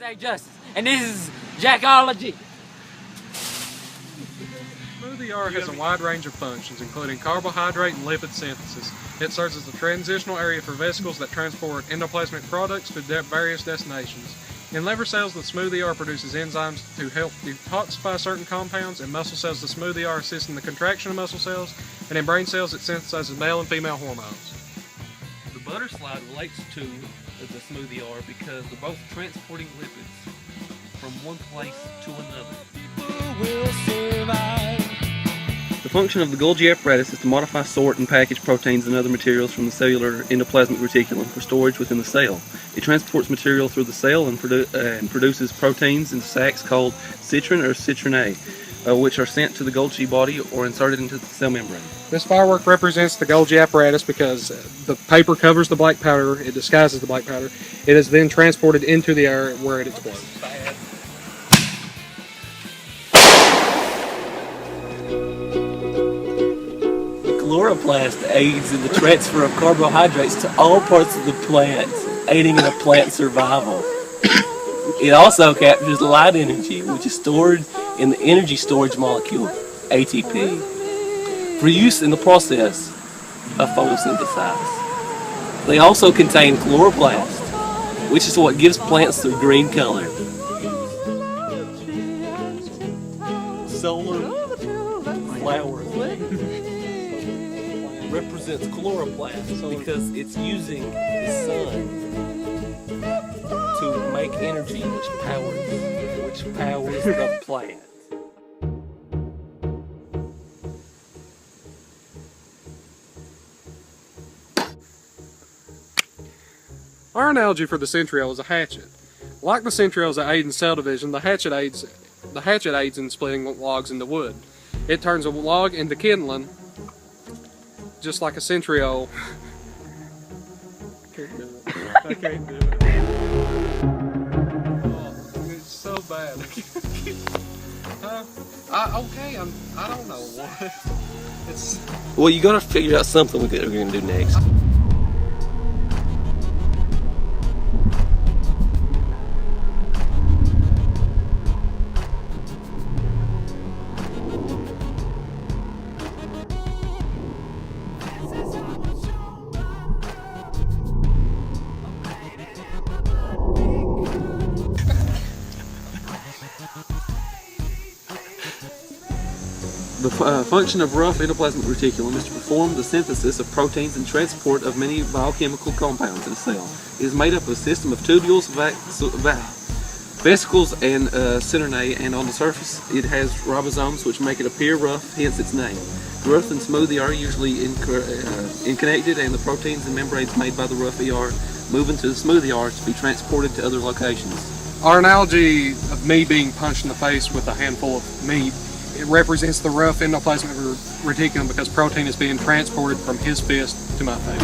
J. Justice, and this is jackology. Smoothie R has a wide range of functions, including carbohydrate and lipid synthesis. It serves as the transitional area for vesicles that transport endoplasmic products to various destinations. In liver cells, the Smoothie R produces enzymes to help detoxify certain compounds. In muscle cells, the Smoothie R assists in the contraction of muscle cells. And in brain cells, it synthesizes male and female hormones. The butter slide relates to the Smoothie R because they're both transporting lipids from one place to another. The function of the Golgi apparatus is to modify, sort, and package proteins and other materials from the cellular endoplasmic reticulum for storage within the cell. It transports material through the cell and produces proteins in sacs called citrin or citrin A, which are sent to the Golgi body or inserted into the cell membrane. This firework represents the Golgi apparatus because the paper covers the black powder, it disguises the black powder. It is then transported into the air where it explodes. Chloroplast aids in the transfer of carbohydrates to all parts of the plant, aiding in a plant survival. It also captures light energy, which is stored in the energy storage molecule, ATP, for use in the process of photosynthesis. They also contain chloroplast, which is what gives plants their green color. Solar flower represents chloroplast because it's using the sun to make energy which powers the plant. Our analogy for the centriole is a hatchet. Like the centrioles that aid in cell division, the hatchet aids in splitting logs into wood. It turns a log into kindling, just like a centriole. I can't do it. Oh, it's so bad. I don't know what. Well, you gotta figure out something we're gonna do next. The function of rough endoplasmic reticulum is to perform the synthesis of proteins and transport of many biochemical compounds in a cell. It is made up of a system of tubules, vesicles, and cisternae, and on the surface it has ribosomes which make it appear rough, hence its name. The rough and smoothie are usually inconnected, and the proteins and membranes made by the rough ER move into the smoothie R to be transported to other locations. Our analogy of me being punched in the face with a handful of meat, it represents the rough endoplasmic reticulum because protein is being transported from his fist to my face.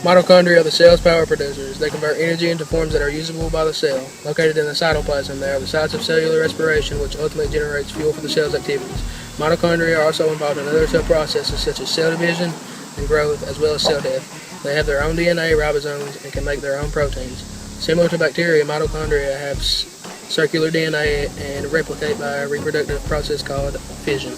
Mitochondria are the cell's power producers. They convert energy into forms that are usable by the cell. Located in the cytoplasm, they are the sites of cellular respiration, which ultimately generates fuel for the cell's activities. Mitochondria are also involved in other cell processes such as cell division and growth, as well as cell death. They have their own DNA, ribosomes, and can make their own proteins. Similar to bacteria, mitochondria have circular DNA and replicate by a reproductive process called fission.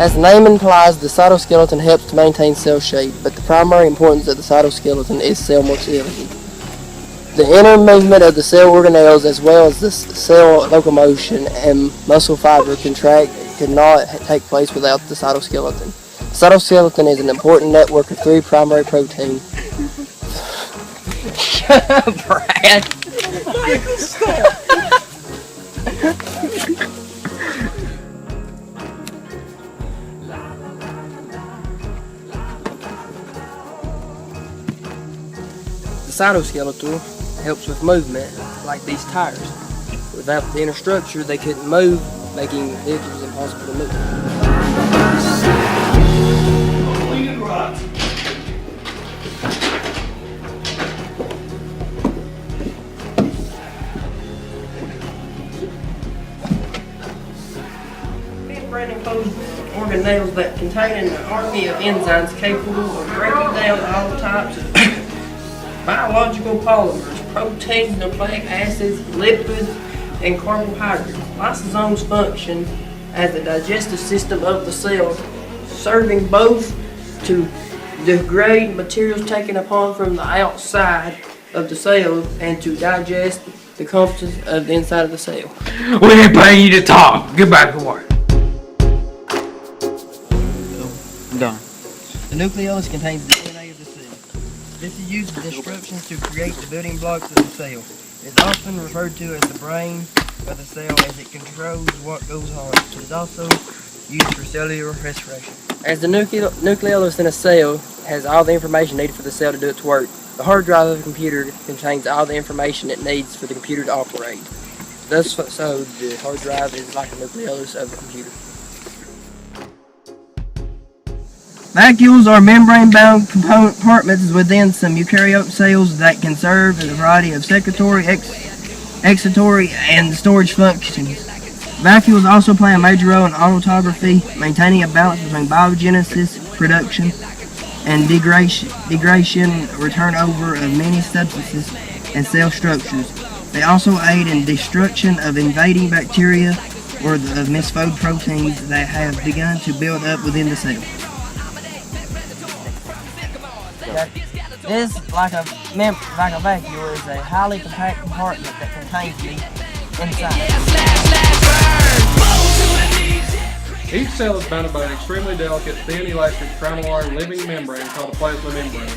As the name implies, the cytoskeleton helps to maintain cell shape, but the primary importance of the cytoskeleton is cell motility. The inner movement of the cell organelles, as well as the cell locomotion and muscle fiber contract, cannot take place without the cytoskeleton. The cytoskeleton is an important network of three primary proteins. Shut up, Brad. The cytoskeleton helps with movement, like these tires. Without the inner structure, they couldn't move, making vehicles impossible to move. Me and membrane enclosed organelles that contain an army of enzymes capable of breaking down all types of biological polymers, proteins, nucleic acids, lipids, and carbohydrates. Lysosomes function as the digestive system of the cell, serving both to degrade materials taken upon from the outside of the cell and to digest the contents of the inside of the cell. We ain't paying you to talk. Get back to work. Done. The nucleolus contains the DNA of the cell. This is used as instructions to create the building blocks of the cell. It is often referred to as the brain of the cell as it controls what goes on. It is also used for cellular respiration. As the nucleolus in a cell has all the information needed for the cell to do its work, the hard drive of a computer contains all the information it needs for the computer to operate. Thus, so the hard drive is like a nucleolus of the computer. Vacuoles are membrane-bound compartments within some eukaryote cells that can serve as a variety of secretory, excitory, and storage functions. Vacuoles also play a major role in autotrophy, maintaining a balance between biogenesis, production, and degradation or turnover of many substances and cell structures. They also aid in destruction of invading bacteria or of misfolded proteins that have begun to build up within the cell. This, like a vacuole, is a highly compact compartment that contains the inside. Each cell is bounded by an extremely delicate, thin, elastic, triangular living membrane called a plasma membrane.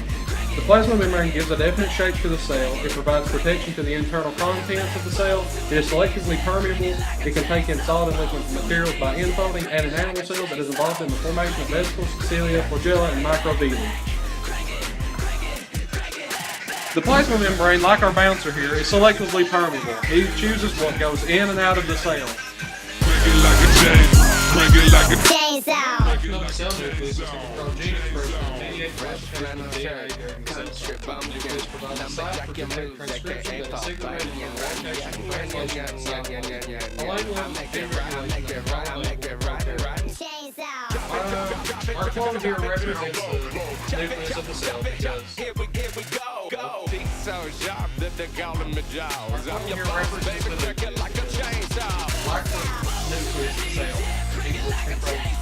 The plasma membrane gives a definite shape to the cell. It provides protection to the internal contents of the cell. It is selectively permeable. It can take in solid and liquid materials by infolding and an animal cell that is involved in the formation of vesicles, cilia, flagella, and microvilli. The plasma membrane, like our bouncer here, is selectively permeable. He chooses what goes in and out of the cell. Cell nucleus is control gene expression, mediate transcription of DNA during the cell. Nucleus provides a site for genetic transcription that is significant for replication and translation of the cell. Along with gene regulation of all our clone here represents the nucleus of the cell because here we go. So sharp that they call him the jaws. I'm your represents the nucleus like a chainsaw. Like the nucleus of the cell, equals control.